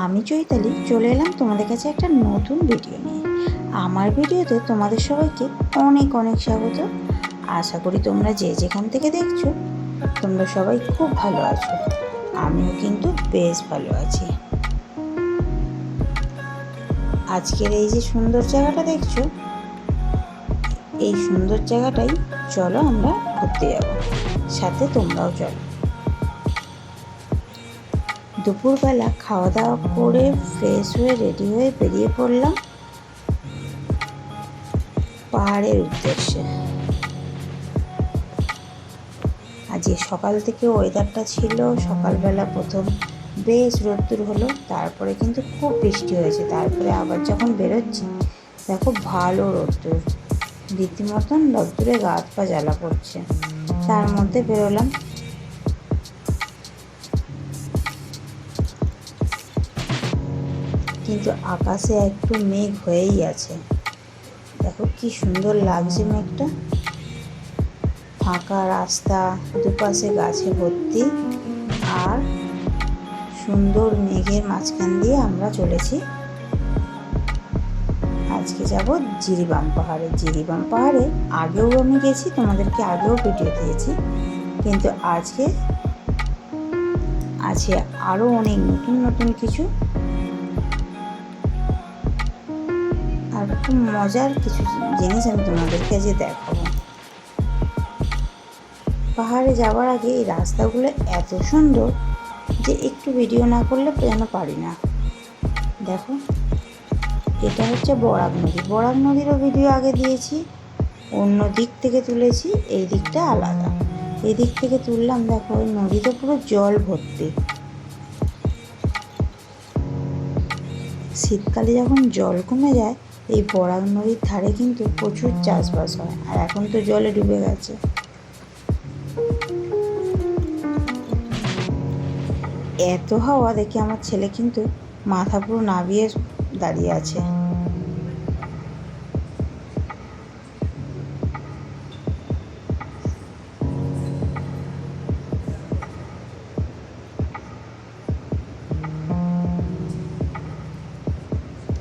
আমি চৈতালি চলে এলাম তোমাদের কাছে একটা নতুন ভিডিও নিয়ে। আমার ভিডিওতে তোমাদের সবাইকে অনেক অনেক স্বাগত। আশা করি তোমরা যে যেখান থেকে দেখছো তোমরা সবাই খুব ভালো আছো। আমিও কিন্তু বেশ ভালো আছি। আজকের এই যে সুন্দর জায়গাটা দেখছো, এই সুন্দর জায়গাটাই চলো আমরা ঘুরতে যাব, সাথে তোমরাও চলো। দুপুরবেলা খাওয়া দাওয়া করে ফ্রেশ হয়ে রেডি হয়ে বেরিয়ে পড়লাম পাহাড়ের উদ্দেশ্যে। আজকে সকাল থেকে ওয়েদারটা ছিল, সকালবেলা প্রথম বেশ রোদ্দুর হলো, তারপরে কিন্তু খুব বৃষ্টি হয়েছে, তারপরে আবার যখন বেরোচ্ছি দেখো ভালো রোদ্দুর, রীতিমতন রোদ্দুরে গা হাত পা জ্বালা পড়ছে। তার মধ্যে বেরোলাম। কিন্তু আকাশে একটু মেঘ হয়েই আছে, দেখো কি সুন্দর লাগছে মেঘটা। ফাঁকা রাস্তা, দুপাশে গাছে ভর্তি, আর সুন্দর মেঘের মাঝখান দিয়ে আমরা চলেছি। আজকে যাব জিরিবাম পাহাড়ে। জিরিবাম পাহাড়ে আগেও আমি গেছি, তোমাদেরকে আগেও ভিডিও দিয়েছি, কিন্তু আজকে আছে আরও অনেক নতুন নতুন কিছু, আর খুব মজার কিছু জিনিস আমি তোমাদেরকে আজকে দেখাবো। পাহাড়ে যাওয়ার আগে এই রাস্তাগুলো এত সুন্দর যে একটু ভিডিও না করলে যেন পারি না। দেখো, এটা হচ্ছে বরাক নদী। বরাক নদীরও ভিডিও আগে দিয়েছি, অন্য দিক থেকে তুলেছি, এই দিকটা আলাদা। এই দিক থেকে তুললাম, দেখো ওই নদীতে পুরো জল ভর্তি। শীতকালে যখন জল কমে যায় এই বরাক নদীর ধারে কিন্তু প্রচুর চাষবাস হয়, আর এখন তো জলে ডুবে গেছে। এত হাওয়া দেখে আমার ছেলে কিন্তু মাথা পুরো নাবিয়ে দাঁড়িয়ে আছে।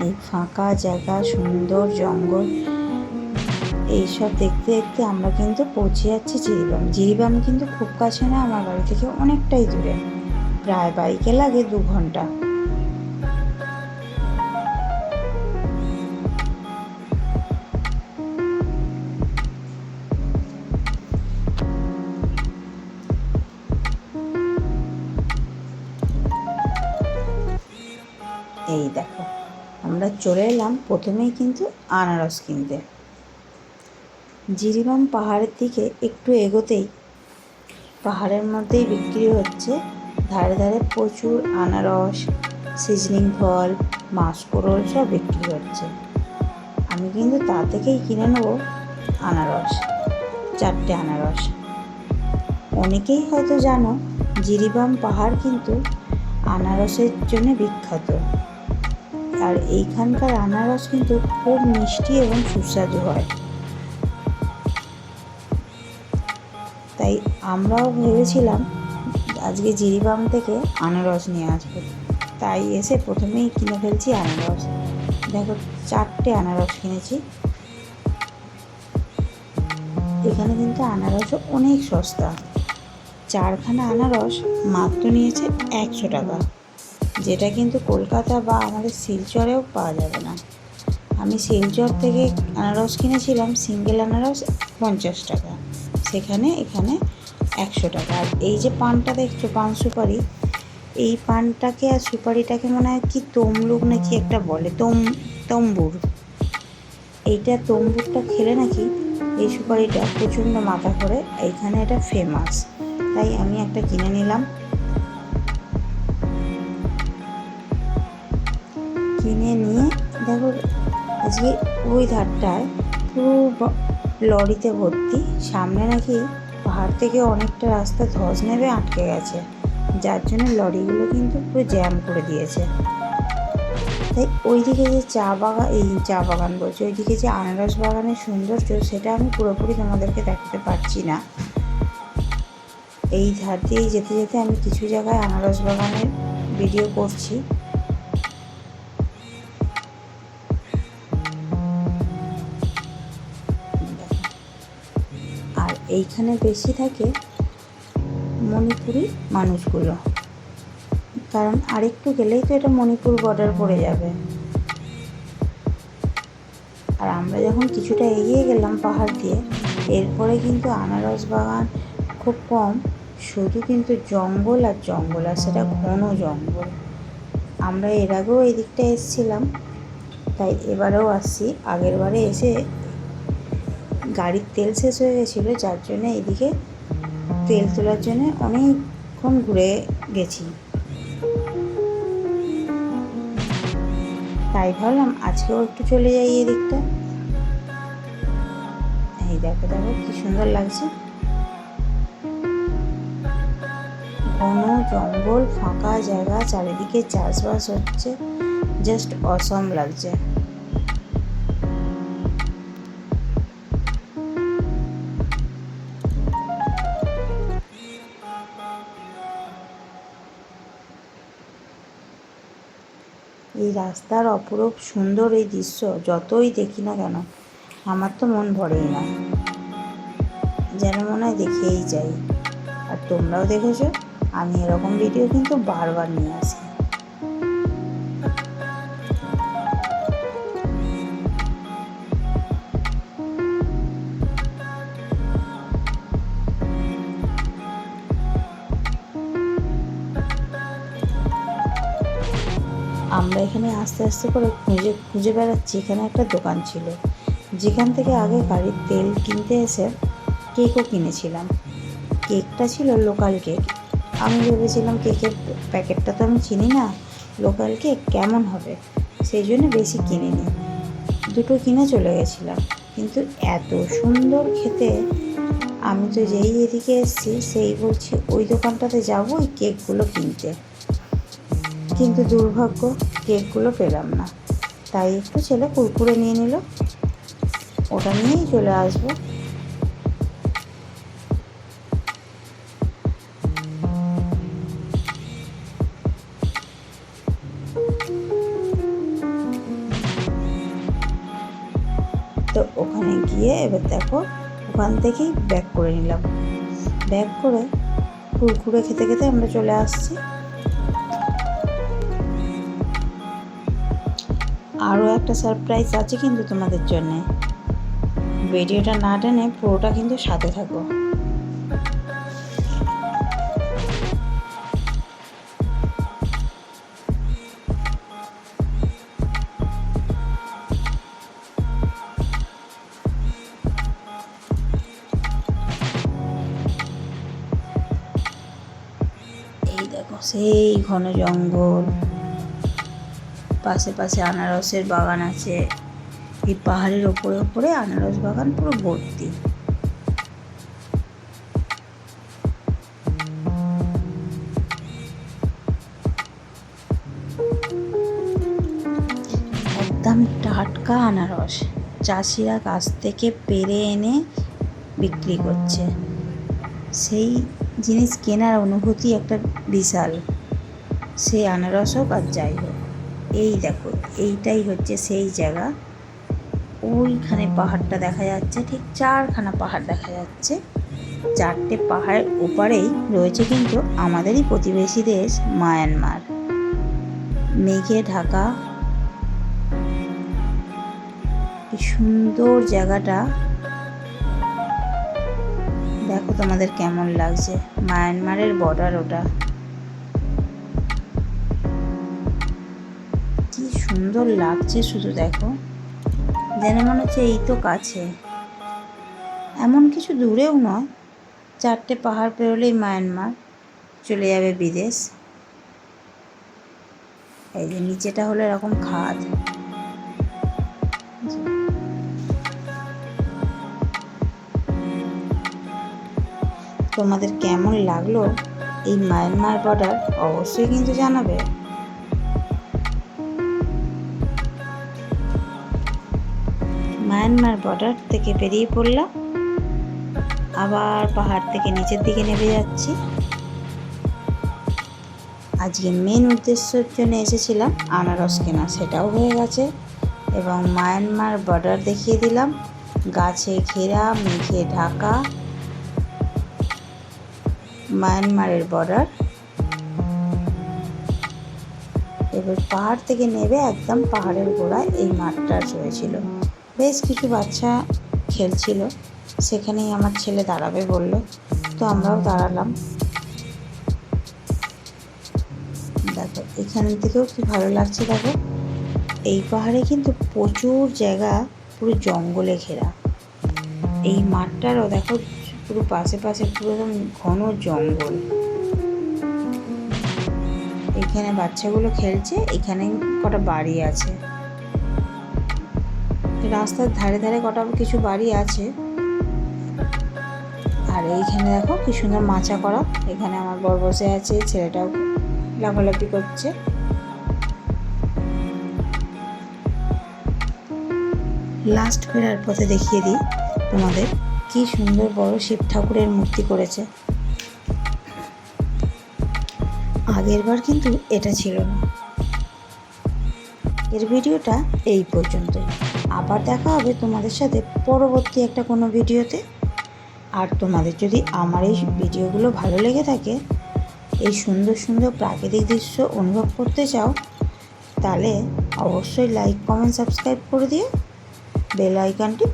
এই ফাঁকা জায়গা, সুন্দর জঙ্গল, এইসব দেখতে দেখতে আমরা কিন্তু পৌঁছে যাচ্ছি জিরিবাম। জিরিবাম কিন্তু খুব কাছে না, আমার বাড়ি থেকে অনেকটাই দূরে, প্রায় বাইকে লাগে 2 ঘন্টা। এই দেখো, আমরা চলে এলাম প্রথমেই কিন্তু আনারস কিনতে। জিরিবাম পাহাড়ের দিকে একটু এগোতেই পাহাড়ের মধ্যেই বিক্রি হচ্ছে, ধারে ধারে প্রচুর আনারস, সিজনিং ফল, মাসকরল সব বিক্রি হচ্ছে। আমি কিন্তু তা থেকেই কিনে নেব আনারস, 4টে আনারস। অনেকেই হয়তো জানো জিরিবাম পাহাড় কিন্তু আনারসের জন্য বিখ্যাত, আর এইখানকার আনারস কিন্তু খুব মিষ্টি এবং সুস্বাদু হয়। তাই আমরাও ভেবেছিলাম আজকে জিরিবাম থেকে আনারস নিয়ে আসবো, তাই এসে প্রথমেই কিনে ফেলছি আনারস। দেখো 4টে আনারস কিনেছি। এখানে কিন্তু আনারসও অনেক সস্তা, 4খানা আনারস মাত্র নিয়েছে 100 টাকা, যেটা কিন্তু কলকাতা বা আমাদের শিলচরেও পাওয়া যাবে না। আমি শিলচর থেকে আনারস কিনেছিলাম সিঙ্গেল আনারস 50 টাকা, সেখানে এখানে 100 টাকা। আর এই যে পানটা দেখছো, পান সুপারি, এই পানটাকে আর সুপারিটাকে মনে হয় কি তমলুক নাকি একটা বলে, তম্বুর। এইটা তম্বুরটা খেলে নাকি এই সুপারিটা প্রচণ্ড মাথা করে, এইখানে এটা ফেমাস, তাই আমি একটা কিনে নিলাম। কিনে নিয়ে দেখো আজকে ওই ধারটায় পুরো লরিতে ভর্তি, সামনে নাকি পাহাড় থেকে অনেকটা রাস্তা ধস নেবে আটকে গেছে, যার জন্য লরিগুলো কিন্তু পুরো জ্যাম করে দিয়েছে। তাই ওইদিকে যে চা বাগান বলছে, ওইদিকে যে আনারস বাগানের সৌন্দর্য সেটা আমি পুরোপুরি তোমাদেরকে দেখাতে পারছি না। এই ধার দিয়েই যেতে যেতে আমি কিছু জায়গায় আনারস বাগানের ভিডিও করছি, এইখানে বেশি থাকে মণিপুরি মানুষগুলো, কারণ আরেকটু গেলেই তো এটা মণিপুর বর্ডার পড়ে যাবে। আর আমরা যখন কিছুটা এগিয়ে গেলাম পাহাড় দিয়ে, এরপরে কিন্তু আনারস বাগান খুব কম, শুধু কিন্তু জঙ্গল আর জঙ্গল, আর সেটা ঘন জঙ্গল। আমরা এর আগেও এই দিকটা এসেছিলাম, তাই এবারেও আসছি। আগের বারে এসে গাড়ির তেল শেষ হয়ে গেছিলো, যার জন্য এদিকে তেল তোলার জন্য অনেকক্ষণ ঘুরে গেছি। তাই ভাবলাম আজকেও একটু চলে যাই এদিকটা। এই দেখো দেখো কি সুন্দর লাগছে, ঘন জঙ্গল, ফাঁকা জায়গা, চারিদিকে চাষবাস হচ্ছে, জাস্ট অসম লাগছে। এই রাস্তার অপরূপ সুন্দর এই দৃশ্য যতই দেখি না কেন আমার তো মন ভরেই না, যেন মনে হয় দেখেই যাই। আর তোমরাও দেখেছো, আমি এরকম ভিডিও কিন্তু বারবার নিয়ে আসি। আমরা এখানে আস্তে আস্তে করে খুঁজে বেড়াচ্ছি। এখানে একটা দোকান ছিল, যেখান থেকে আগে গাড়ির তেল কিনতে এসে কেকও কিনেছিলাম। কেকটা ছিল লোকাল কেক। আমি ভেবেছিলাম কেকের প্যাকেটটা তো আমি চিনি না, লোকাল কেক কেমন হবে, সেই জন্য বেশি কিনিনি, দুটো কিনে চলে গেছিলাম। কিন্তু এত সুন্দর খেতে, আমি তো যেই এদিকে এসেছি সেই বলছি ওই দোকানটাতে যাবো ওই কেকগুলো কিনতে, কিন্তু দুর্ভাগ্য কেকগুলো পেলাম না। তাই একটু ছেলে কুরকুরে নিয়ে নিল, ওটা নিয়েই চলে আসবো। তো ওখানে গিয়ে এবার দেখো, ওখান থেকেই ব্যাক করে নিলাম। ব্যাক করে কুরকুরে খেতে খেতে আমরা চলে আসছি। আরও একটা সারপ্রাইজ আছে কিন্তু তোমাদের জন্যে, ভিডিওটা না টেনে পুরোটা কিন্তু সাথে থাকো। এই দেখো সেই ঘন জঙ্গল, পাশে পাশে আনারসের বাগান আছে। এই পাহাড়ের ওপরে ওপরে আনারস বাগান পুরো ভর্তি। একদম টাটকা আনারস, চাষিরা গাছ থেকে পেড়ে এনে বিক্রি করছে। সেই জিনিস কেনার অনুভূতি একটা বিশাল, সেই আনারস হোক আর যাই হোক। এই দেখো এইটাই হচ্ছে সেই জায়গা, ওইখানে পাহাড়টা দেখা যাচ্ছে, ঠিক 4খানা পাহাড় দেখা যাচ্ছে। 4টে পাহাড়ের ওপারেই রয়েছে কিন্তু আমাদেরই প্রতিবেশী দেশ মায়ানমার। মেঘে ঢাকা এই সুন্দর জায়গাটা দেখো তোমাদের কেমন লাগছে, মায়ানমারের বর্ডার ওটা। কি সুন্দর লাগছে শুধু দেখো, যেন মনে হচ্ছে এই তো কাছে, এমন কিছু দূরেও নয়। 4টে পাহাড় পেরোলেই মায়ানমার, চলে যাবে বিদেশ। এই যে নিচেটা হলো এরকম খাদ। তোমাদের কেমন লাগলো এই মায়ানমার বর্ডার অবশ্যই কিন্তু জানাবে। মায়ানমার বর্ডার থেকে বেরিয়ে পড়লাম, আবার পাহাড় থেকে নিচের দিকে নেমে যাচ্ছি। আজকে মেন উদ্দেশ্যের জন্য এসেছিলাম আনারস কেনা, সেটাও হয়ে গেছে, এবং মায়ানমার বর্ডার দেখিয়ে দিলাম। গাছে ঘেরা, মেঘে ঢাকা, মায়ানমারের বর্ডার। এবার পাহাড় থেকে নেমে একদম পাহাড়ের গোড়ায় এই মাঠটা রয়েছিল। বেশ কিছু বাচ্চা খেলছিল, সেখানেই আমার ছেলে দাঁড়াবে বলল, তো আমরাও দাঁড়ালাম। দেখো এখান থেকেও কি ভালো লাগছে। দেখো এই পাহাড়ে কিন্তু প্রচুর জায়গা পুরো জঙ্গলে ঘেরা। এই মাঠটারও দেখো পুরো পাশে পাশে পুরো একদম ঘন জঙ্গল। এখানে বাচ্চাগুলো খেলছে, এখানে কটা বাড়ি আছে, রাস্তার ধারে ধারে কটা কিছু বাড়ি আছে। আর এইখানে দেখো কি সুন্দর মাচা করা, এখানে আমার বর বসে আছে, ছেলেটাও লাফালাফি করছে। লাস্ট ফেরার পথে দেখিয়ে দিই তোমাদের কি সুন্দর বড় শিব ঠাকুরের মূর্তি করেছে। আগের বার কিন্তু এটা ছিল না। এর ভিডিওটা এই পর্যন্তই। আবার দেখা হবে তোমাদের সাথে পরবর্তী একটা কোনো ভিডিওতে। আর তোমাদের যদি আমার এই ভিডিওগুলো ভালো লেগে থাকে, এই সুন্দর সুন্দর প্রাকৃতিক দৃশ্য অনুভব করতে চাও, তাহলে অবশ্যই লাইক কমেন্ট সাবস্ক্রাইব করে দিও, বেল আইকনটি